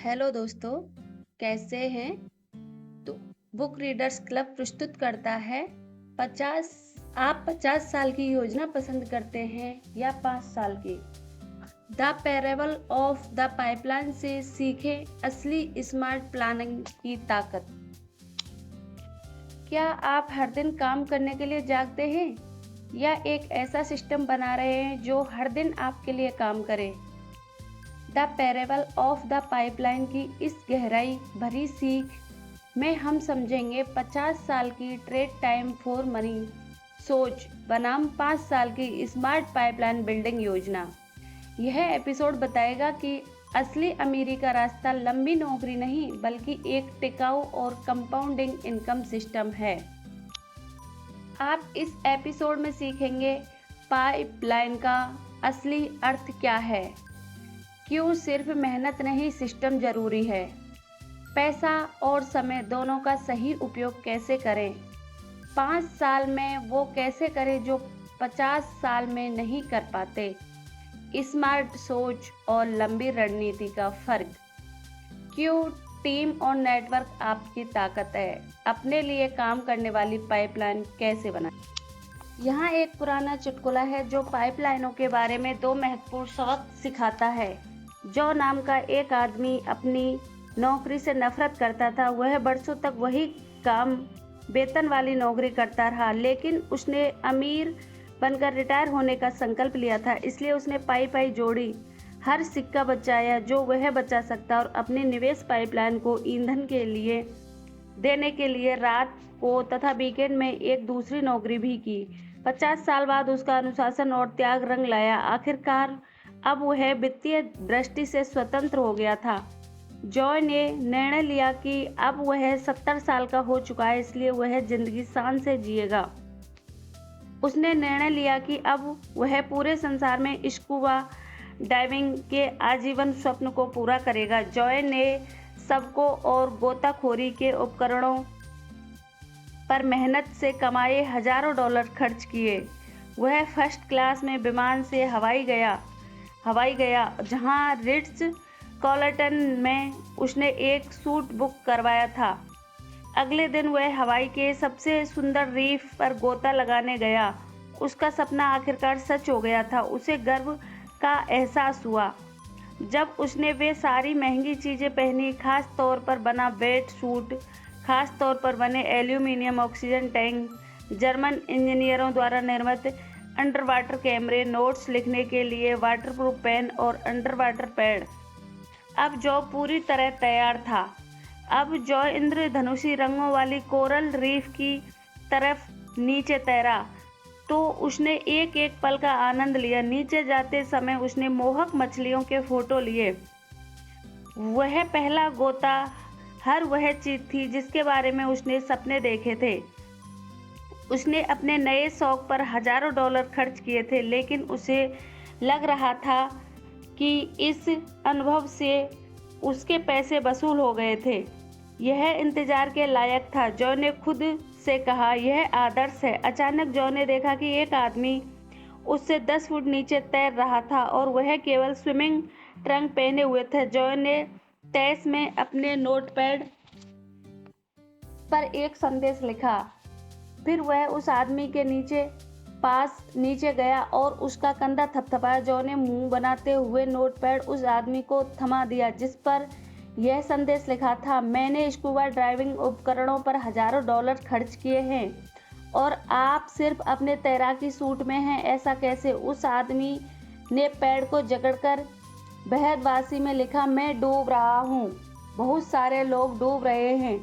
Hello दोस्तों, कैसे हैं? तो बुक रीडर्स क्लब प्रस्तुत करता है 50 आप 50 साल की योजना पसंद करते हैं या 5 साल की? The parable of the pipeline से सीखें असली स्मार्ट प्लानिंग की ताकत। क्या आप हर दिन काम करने के लिए जागते हैं या एक ऐसा सिस्टम बना रहे हैं जो हर दिन आपके लिए काम करे? The parable of the pipeline की इस गहराई भरी सीख में हम समझेंगे 50 साल की ट्रेड टाइम फॉर मनी सोच बनाम 5 साल की स्मार्ट पाइपलाइन बिल्डिंग योजना। यह एपिसोड बताएगा कि असली अमीरी का रास्ता लंबी नौकरी नहीं बल्कि एक टिकाऊ और कंपाउंडिंग इनकम सिस्टम है। आप इस एपिसोड में सीखेंगे पाइपलाइन का असली अर्थ क्या है, क्यों सिर्फ मेहनत नहीं सिस्टम जरूरी है, पैसा और समय दोनों का सही उपयोग कैसे करें, 5 साल में वो कैसे करें जो 50 साल में नहीं कर पाते, स्मार्ट सोच और लंबी रणनीति का फर्क, क्यों टीम और नेटवर्क आपकी ताकत है, अपने लिए काम करने वाली पाइपलाइन कैसे बनाएं। यहाँ एक पुराना चुटकुला है जो पाइपलाइनों के बारे में 2 महत्वपूर्ण सबक सिखाता है। जो नाम का एक आदमी अपनी नौकरी से नफरत करता था, वह बरसों तक वही काम वेतन वाली नौकरी करता रहा, लेकिन उसने अमीर बनकर रिटायर होने का संकल्प लिया था। इसलिए उसने पाई पाई जोड़ी, हर सिक्का बचाया जो वह बचा सकता और अपनी निवेश पाइपलाइन को ईंधन के लिए देने के लिए रात को तथा वीकेंड में एक दूसरी नौकरी भी की। 50 साल बाद उसका अनुशासन और त्याग रंग लाया। आखिरकार अब वह वित्तीय दृष्टि से स्वतंत्र हो गया था। जॉय ने निर्णय लिया कि अब वह 70 साल का हो चुका है, इसलिए वह जिंदगी शान से जिएगा। उसने निर्णय लिया कि अब वह पूरे संसार में स्कूबा डाइविंग के आजीवन स्वप्न को पूरा करेगा। जॉय ने सबको और गोताखोरी के उपकरणों पर मेहनत से कमाए हजारों डॉलर खर्च किए। वह फर्स्ट क्लास में विमान से हवाई गया जहां रिट्ज कार्लटन में उसने एक सूट बुक करवाया था। अगले दिन वह हवाई के सबसे सुंदर रीफ पर गोता लगाने गया। उसका सपना आखिरकार सच हो गया था। उसे गर्व का एहसास हुआ जब उसने वे सारी महंगी चीज़ें पहनी, खास तौर पर बना वेट सूट, खास तौर पर बने एल्यूमिनियम ऑक्सीजन टैंक, जर्मन इंजीनियरों द्वारा निर्मित अंडर वाटर कैमरे, नोट्स लिखने के लिए वाटरप्रूफ पेन और अंडर वाटर पैड। अब जॉ पूरी तरह तैयार था। अब जॉ इंद्रधनुषी रंगों वाली कोरल रीफ की तरफ नीचे तैरा तो उसने एक एक पल का आनंद लिया। नीचे जाते समय उसने मोहक मछलियों के फोटो लिए। वह पहला गोता हर वह चीज थी जिसके बारे में उसने सपने देखे थे। उसने अपने नए शौक पर हजारों डॉलर खर्च किए थे, लेकिन उसे लग रहा था कि इस अनुभव से उसके पैसे वसूल हो गए थे। यह इंतजार के लायक था, जॉ ने खुद से कहा। यह आदर्श है। अचानक जॉ ने देखा कि एक आदमी उससे 10 फुट नीचे तैर रहा था और वह केवल स्विमिंग ट्रंक पहने हुए था। जॉ ने तैश में अपने नोटपैड पर एक संदेश लिखा। फिर वह उस आदमी के नीचे गया और उसका कंधा थपथपाया। जॉ ने मुंह बनाते हुए नोटपैड उस आदमी को थमा दिया जिस पर यह संदेश लिखा था, मैंने स्कूबा ड्राइविंग उपकरणों पर हजारों डॉलर खर्च किए हैं और आप सिर्फ अपने तैराकी सूट में हैं। ऐसा कैसे? उस आदमी ने पैड को जकड़कर बहदवासी में लिखा, मैं डूब रहा हूँ, बहुत सारे लोग डूब रहे हैं।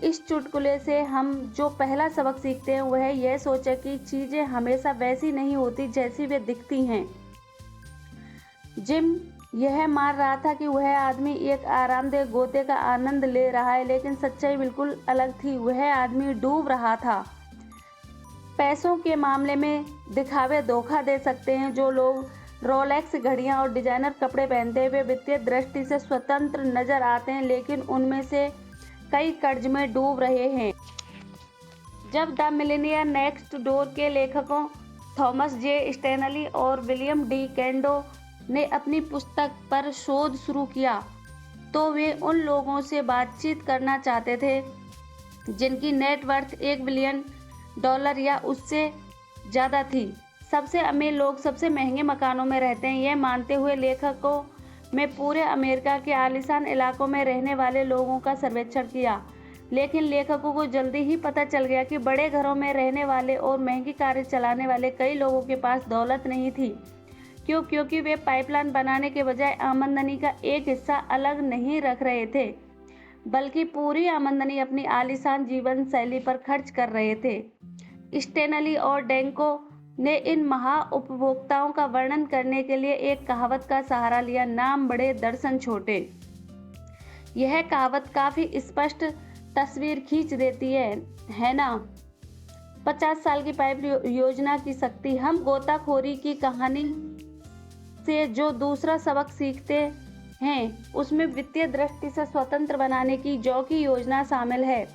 इस चुटकुले से हम जो पहला सबक सीखते हैं वह यह सोचे कि चीजें हमेशा वैसी नहीं होती जैसी वे दिखती हैं। जिम यह मान रहा था कि वह आदमी एक आरामदेह गोते का आनंद ले रहा है, लेकिन सच्चाई बिल्कुल अलग थी। वह आदमी डूब रहा था। पैसों के मामले में दिखावे धोखा दे सकते हैं। जो लोग रोलेक्स घड़ियां और डिजाइनर कपड़े पहनते हैं वे वित्तीय दृष्टि से स्वतंत्र नजर आते हैं, लेकिन उनमें से कई कर्ज में डूब रहे हैं। जब द मिलियनेयर नेक्स्ट डोर के लेखकों थॉमस जे स्टैनली और विलियम डी कैंडो ने अपनी पुस्तक पर शोध शुरू किया तो वे उन लोगों से बातचीत करना चाहते थे जिनकी नेटवर्थ $1 बिलियन या उससे ज़्यादा थी। सबसे अमीर लोग सबसे महंगे मकानों में रहते हैं, यह मानते हुए लेखकों में पूरे अमेरिका के आलीशान इलाकों में रहने वाले लोगों का सर्वेक्षण किया। लेकिन लेखकों को जल्दी ही पता चल गया कि बड़े घरों में रहने वाले और महंगी कारें चलाने वाले कई लोगों के पास दौलत नहीं थी। क्योंकि वे पाइपलाइन बनाने के बजाय आमदनी का एक हिस्सा अलग नहीं रख रहे थे, बल्कि पूरी आमदनी अपनी आलीशान जीवन शैली पर खर्च कर रहे थे। स्टेनली और डेंको ने इन महा उपभोक्ताओं का वर्णन करने के लिए एक कहावत का सहारा लिया, नाम बड़े दर्शन छोटे। यह कहावत काफी स्पष्ट तस्वीर खींच देती है ना? 50 साल की पाइप योजना की शक्ति। हम गोताखोरी की कहानी से जो दूसरा सबक सीखते हैं उसमें वित्तीय दृष्टि से स्वतंत्र बनाने की जॉय की योजना शामिल है।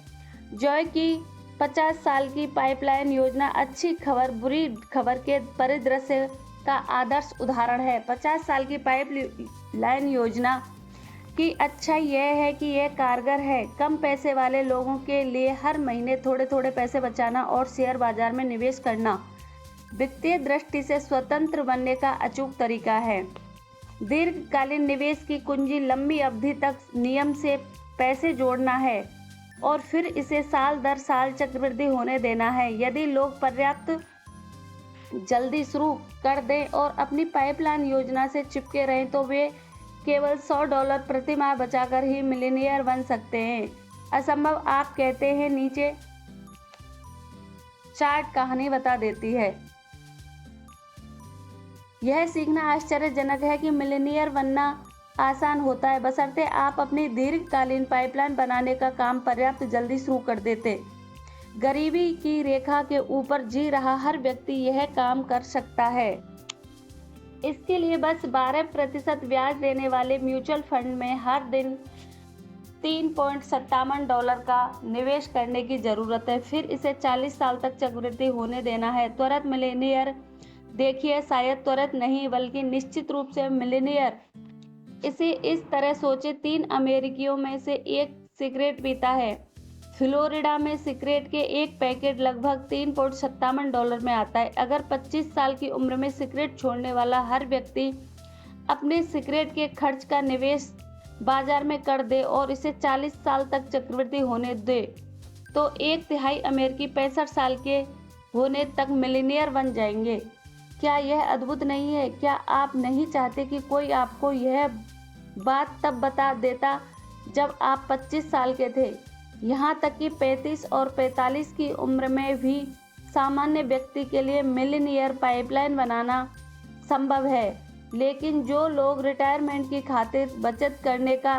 जॉय की 50 साल की पाइपलाइन योजना अच्छी खबर बुरी खबर के परिदृश्य का आदर्श उदाहरण है। 50 साल की पाइपलाइन योजना की अच्छाई यह है कि यह कारगर है। कम पैसे वाले लोगों के लिए हर महीने थोड़े थोड़े पैसे बचाना और शेयर बाजार में निवेश करना वित्तीय दृष्टि से स्वतंत्र बनने का अचूक तरीका है। दीर्घकालीन निवेश की कुंजी लंबी अवधि तक नियम से पैसे जोड़ना है और फिर इसे साल दर साल चक्रवृद्धि होने देना है। यदि लोग पर्याप्त जल्दी शुरू कर दें और अपनी पाइपलाइन योजना से चिपके रहें तो वे केवल $100 प्रति माह बचाकर ही मिलियनियर बन सकते हैं। असंभव आप कहते हैं? नीचे चार्ट कहानी बता देती है। यह सीखना आश्चर्यजनक है कि मिलियनियर बनना आसान होता है बशर्ते आप अपनी दीर्घकालीन पाइपलाइन बनाने का काम पर्याप्त जल्दी शुरू कर देते। गरीबी की रेखा के ऊपर जी रहा हर व्यक्ति यह काम कर सकता है। इसके लिए बस 12% ब्याज देने वाले म्यूचुअल फंड में हर दिन $3.57 का निवेश करने की जरूरत है, फिर इसे 40 साल तक चक्रवृद्धि होने देना है। त्वरित मिलियनियर देखिए, शायद त्वरित नहीं बल्कि निश्चित रूप से मिलियनियर। इसे इस तरह सोचे, 3 अमेरिकियों में से एक सिगरेट पीता है। फ्लोरिडा में सिगरेट के एक पैकेट लगभग $3.57 में आता है। अगर 25 साल की उम्र में सिगरेट छोड़ने वाला हर व्यक्ति अपने सिगरेट के खर्च का निवेश बाजार में कर दे और इसे 40 साल तक चक्रवृद्धि होने दे तो 1/3 अमेरिकी 65 साल के होने तक मिलियनियर बन जाएंगे। क्या यह अद्भुत नहीं है? क्या आप नहीं चाहते कि कोई आपको यह बात तब बता देता जब आप 25 साल के थे? यहाँ तक कि 35 और 45 की उम्र में भी सामान्य व्यक्ति के लिए मिलियनियर पाइपलाइन बनाना संभव है। लेकिन जो लोग रिटायरमेंट की खातिर बचत करने का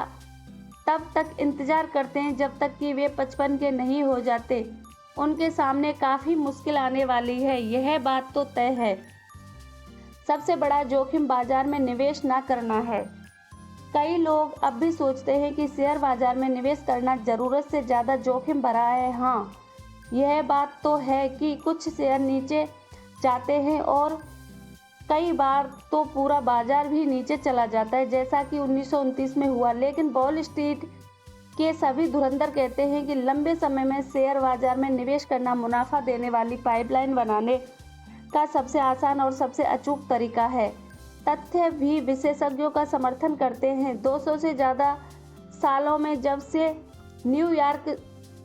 तब तक इंतजार करते हैं जब तक कि वे 55 के नहीं हो जाते, उनके सामने काफ़ी मुश्किल आने वाली है। यह बात तो तय है। सबसे बड़ा जोखिम बाजार में निवेश न करना है। कई लोग अब भी सोचते हैं कि शेयर बाजार में निवेश करना ज़रूरत से ज़्यादा जोखिम भरा है। हाँ, यह बात तो है कि कुछ शेयर नीचे जाते हैं और कई बार तो पूरा बाजार भी नीचे चला जाता है, जैसा कि 1929 में हुआ। लेकिन वॉल स्ट्रीट के सभी धुरंधर कहते हैं कि लंबे समय में शेयर बाजार में निवेश करना मुनाफा देने वाली पाइपलाइन बनाने का सबसे आसान और सबसे अचूक तरीका है। तथ्य भी विशेषज्ञों का समर्थन करते हैं। 200 से ज़्यादा सालों में जब से न्यूयॉर्क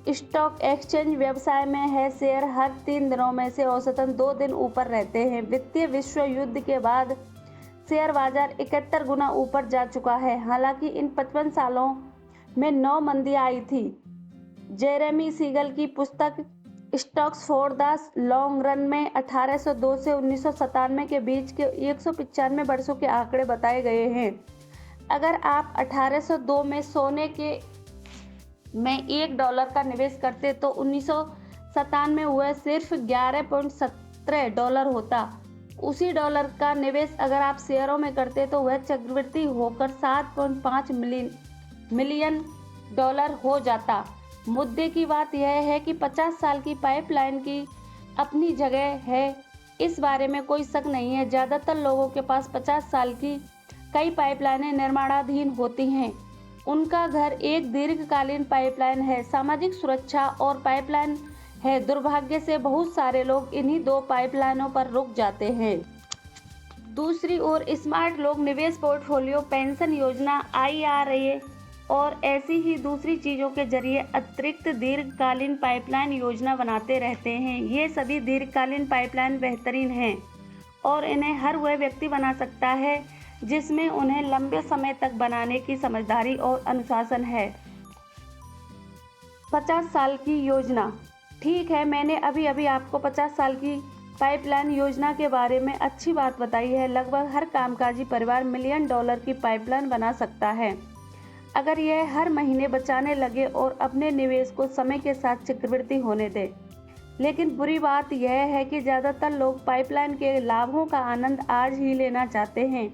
स्टॉक एक्सचेंज व्यवसाय में है, शेयर हर 3 दिनों में से औसतन 2 दिन ऊपर रहते हैं। वित्तीय विश्व युद्ध के बाद शेयर बाजार 71 गुना ऊपर जा चुका है। हालांकि इन 55 सालों में 9 मंदियां आई थी। जेरेमी सीगल की पुस्तक stocks for the long run में 1802 से 1997 के बीच के 195 वर्षों के आंकड़े बताए गए हैं। अगर आप 1802 में सोने के में $1 का निवेश करते तो 1997 में वह सिर्फ $11.17 होता। उसी डॉलर का निवेश अगर आप शेयरों में करते तो वह चक्रवृद्धि होकर $7.5 मिलियन हो जाता। मुद्दे की बात यह है कि 50 साल की पाइपलाइन की अपनी जगह है, इस बारे में कोई शक नहीं है। ज़्यादातर लोगों के पास 50 साल की कई पाइपलाइनें निर्माणाधीन होती हैं उनका घर एक दीर्घकालीन पाइपलाइन है, सामाजिक सुरक्षा और पाइपलाइन है। दुर्भाग्य से बहुत सारे लोग इन्हीं दो पाइपलाइनों पर रुक जाते हैं। दूसरी ओर स्मार्ट लोग निवेश पोर्टफोलियो, पेंशन योजना, IRA और ऐसी ही दूसरी चीज़ों के जरिए अतिरिक्त दीर्घकालीन पाइपलाइन योजना बनाते रहते हैं। ये सभी दीर्घकालीन पाइपलाइन बेहतरीन हैं और इन्हें हर वह व्यक्ति बना सकता है जिसमें उन्हें लंबे समय तक बनाने की समझदारी और अनुशासन है। 50 साल की योजना। ठीक है, मैंने अभी अभी आपको 50 साल की पाइपलाइन योजना के बारे में अच्छी बात बताई है। लगभग हर कामकाजी परिवार $1 मिलियन की पाइपलाइन बना सकता है अगर यह हर महीने बचाने लगे और अपने निवेश को समय के साथ चक्रवृद्धि होने दे। लेकिन बुरी बात यह है कि ज़्यादातर लोग पाइपलाइन के लाभों का आनंद आज ही लेना चाहते हैं।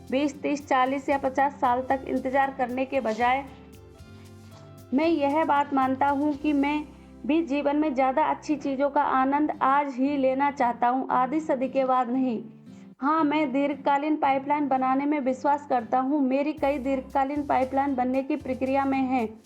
20, 30, 40 या 50 साल तक इंतजार करने के बजाय मैं यह बात मानता हूँ कि मैं भी जीवन में ज़्यादा अच्छी चीज़ों का आनंद आज ही लेना चाहता हूँ, आधी सदी के बाद नहीं। हाँ, मैं दीर्घकालीन पाइपलाइन बनाने में विश्वास करता हूँ। मेरी कई दीर्घकालीन पाइपलाइन बनने की प्रक्रिया में हैं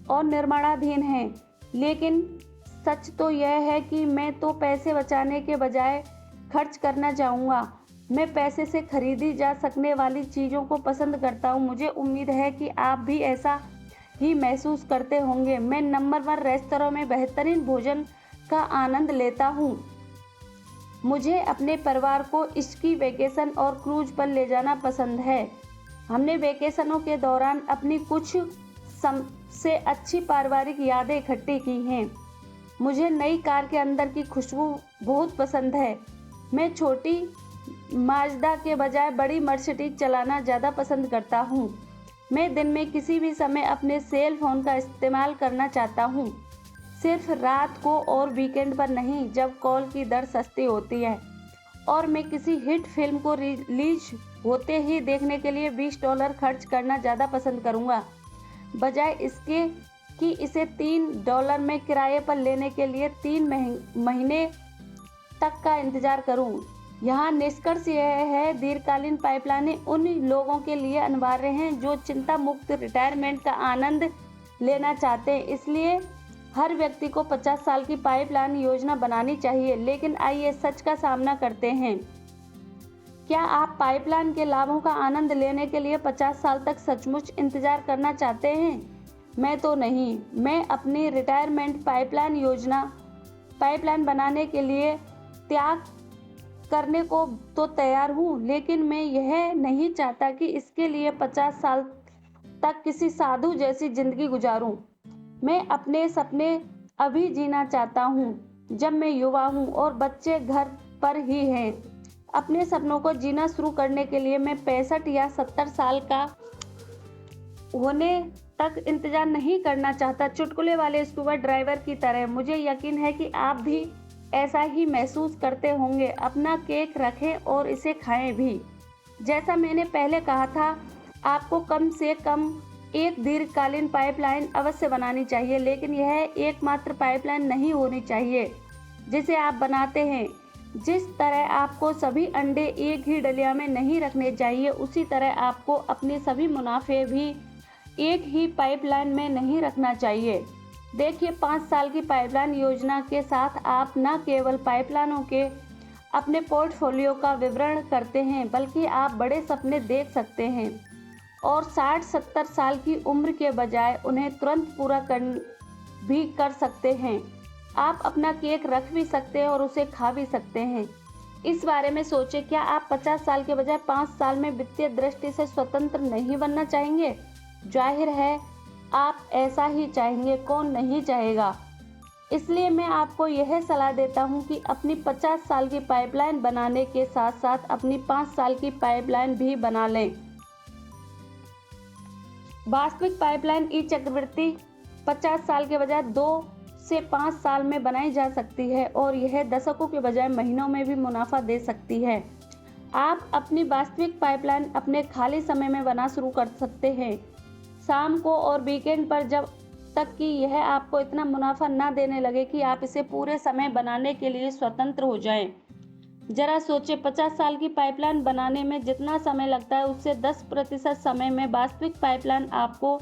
और निर्माणाधीन हैं। लेकिन सच तो यह है कि मैं तो पैसे बचाने के बजाय खर्च करना चाहूँगा। मैं पैसे से खरीदी जा सकने वाली चीज़ों को पसंद करता हूँ। मुझे उम्मीद है कि आप भी ऐसा ही महसूस करते होंगे। मैं नंबर 1 रेस्तरां में बेहतरीन भोजन का आनंद लेता हूँ। मुझे अपने परिवार को स्की वेकेशन और क्रूज पर ले जाना पसंद है। हमने वेकेशनों के दौरान अपनी कुछ सबसे अच्छी पारिवारिक यादें इकट्ठी की हैं। मुझे नई कार के अंदर की खुशबू बहुत पसंद है। मैं छोटी माजदा के बजाय बड़ी मर्सिडीज चलाना ज़्यादा पसंद करता हूँ। मैं दिन में किसी भी समय अपने सेल फोन का इस्तेमाल करना चाहता हूँ, सिर्फ रात को और वीकेंड पर नहीं, जब कॉल की दर सस्ती होती है। और मैं किसी हिट फिल्म को रिलीज होते ही देखने के लिए $20 खर्च करना ज़्यादा पसंद करूँगा, बजाय इसके कि इसे $3 में किराए पर लेने के लिए 3 महीने तक का इंतज़ार करूँ। यहाँ निष्कर्ष यह है, दीर्घकालीन पाइपलाइनें उन लोगों के लिए अनिवार्य हैं जो चिंता मुक्त रिटायरमेंट का आनंद लेना चाहते हैं। इसलिए हर व्यक्ति को 50 साल की पाइपलाइन योजना बनानी चाहिए। लेकिन आइए सच का सामना करते हैं। क्या आप पाइपलाइन के लाभों का आनंद लेने के लिए 50 साल तक सचमुच इंतजार करना चाहते हैं? मैं तो नहीं। मैं अपनी रिटायरमेंट पाइपलाइन बनाने के लिए त्याग करने को तो तैयार हूँ, लेकिन मैं यह नहीं चाहता कि इसके लिए 50 साल तक किसी साधु जैसी जिंदगी गुजारूं। मैं अपने सपने अभी जीना चाहता हूँ जब मैं युवा हूँ और बच्चे घर पर ही हैं। अपने सपनों को जीना शुरू करने के लिए मैं 65 या 70 साल का होने तक इंतजार नहीं करना चाहता। चुटकुले वाले स्कूबा ड्राइवर की तरह मुझे यकीन है कि आप भी ऐसा ही महसूस करते होंगे। अपना केक रखें और इसे खाएं भी। जैसा मैंने पहले कहा था, आपको कम से कम एक दीर्घकालीन पाइपलाइन अवश्य बनानी चाहिए, लेकिन यह एकमात्र पाइपलाइन नहीं होनी चाहिए जिसे आप बनाते हैं। जिस तरह आपको सभी अंडे एक ही डलिया में नहीं रखने चाहिए, उसी तरह आपको अपने सभी मुनाफे भी एक ही पाइपलाइन में नहीं रखना चाहिए। देखिए, 5 साल की पाइपलाइन योजना के साथ आप न केवल पाइपलाइनों के अपने पोर्टफोलियो का विवरण करते हैं, बल्कि आप बड़े सपने देख सकते हैं और 60-70 साल की उम्र के बजाय उन्हें तुरंत पूरा भी कर सकते हैं। आप अपना केक रख भी सकते हैं और उसे खा भी सकते हैं। इस बारे में सोचें, क्या आप 50 साल के बजाय 5 साल में वित्तीय दृष्टि से स्वतंत्र नहीं बनना चाहेंगे? जाहिर है आप ऐसा ही चाहेंगे, कौन नहीं चाहेगा। इसलिए मैं आपको यह सलाह देता हूं कि अपनी 50 साल की पाइपलाइन बनाने के साथ साथ अपनी 5 साल की पाइपलाइन भी बना लें। वास्तविक पाइपलाइन ई चक्रवृद्धि 50 साल के बजाय 2 से 5 साल में बनाई जा सकती है और यह दशकों के बजाय महीनों में भी मुनाफा दे सकती है। आप अपनी वास्तविक पाइपलाइन अपने खाली समय में बना शुरू कर सकते हैं, शाम को और वीकेंड पर, जब तक कि यह आपको इतना मुनाफा ना देने लगे कि आप इसे पूरे समय बनाने के लिए स्वतंत्र हो जाएं। जरा सोचें, 50 साल की पाइपलाइन बनाने में जितना समय लगता है उससे 10% समय में वास्तविक पाइपलाइन आपको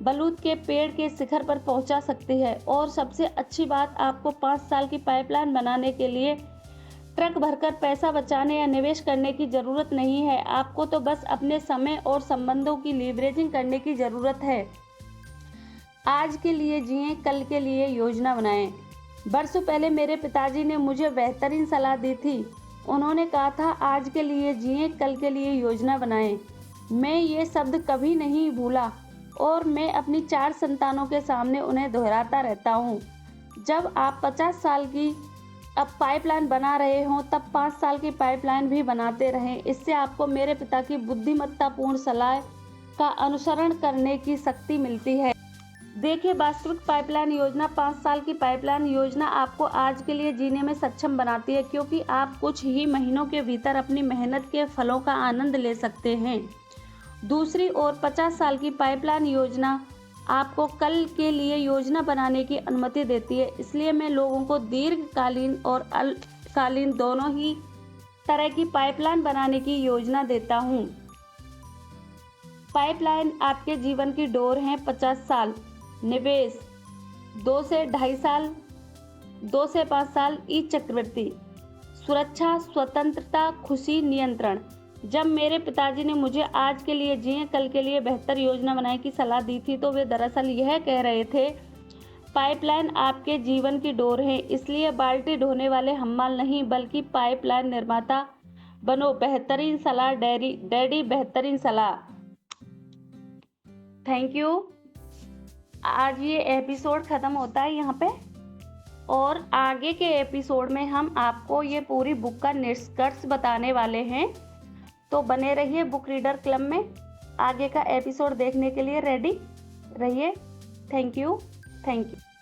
बलूत के पेड़ के शिखर पर पहुंचा सकती है। और सबसे अच्छी बात, आपको 5 साल की पाइपलाइन बनाने के लिए ट्रक भरकर पैसा बचाने या निवेश करने की ज़रूरत नहीं है। आपको तो बस अपने समय और संबंधों की लीवरेजिंग करने की ज़रूरत है। आज के लिए जिएं, कल के लिए योजना बनाएं। बरसों पहले मेरे पिताजी ने मुझे बेहतरीन सलाह दी थी। उन्होंने कहा था, आज के लिए जिएं, कल के लिए योजना बनाएं। मैं ये शब्द कभी नहीं भूला और मैं अपनी 4 संतानों के सामने उन्हें दोहराता रहता हूँ। जब आप 50 साल की अब पाइपलाइन बना रहे हों, तब 5 साल की पाइपलाइन भी बनाते रहें। इससे आपको मेरे पिता की बुद्धिमत्तापूर्ण सलाह का अनुसरण करने की शक्ति मिलती है। देखिए, वास्तविक पाइपलाइन योजना, 5 साल की पाइपलाइन योजना आपको आज के लिए जीने में सक्षम बनाती है, क्योंकि आप कुछ ही महीनों के भीतर अपनी मेहनत के फलों का आनंद ले सकते हैं। दूसरी ओर 50 साल की पाइपलाइन योजना आपको कल के लिए योजना बनाने की अनुमति देती है। इसलिए मैं लोगों को दीर्घकालीन और अल्पकालीन दोनों ही तरह की पाइपलाइन बनाने की योजना देता हूँ। पाइपलाइन आपके जीवन की डोर है। 50 साल निवेश, 2 से 2.5 साल, 2 से 5 साल ई चक्रवृद्धि, सुरक्षा, स्वतंत्रता, खुशी, नियंत्रण। जब मेरे पिताजी ने मुझे आज के लिए जिएं, कल के लिए बेहतर योजना बनाने की सलाह दी थी, तो वे दरअसल यह कह रहे थे, पाइपलाइन आपके जीवन की डोर है, इसलिए बाल्टी ढोने वाले हम्माल नहीं बल्कि पाइपलाइन निर्माता बनो। बेहतरीन सलाह डैडी, बेहतरीन सलाह। Thank you. आज ये एपिसोड ख़त्म होता है यहाँ पे, और आगे के एपिसोड में हम आपको ये पूरी बुक का निष्कर्ष बताने वाले हैं। तो बने रहिए बुक रीडर क्लब में। आगे का एपिसोड देखने के लिए रेडी रहिए। Thank you.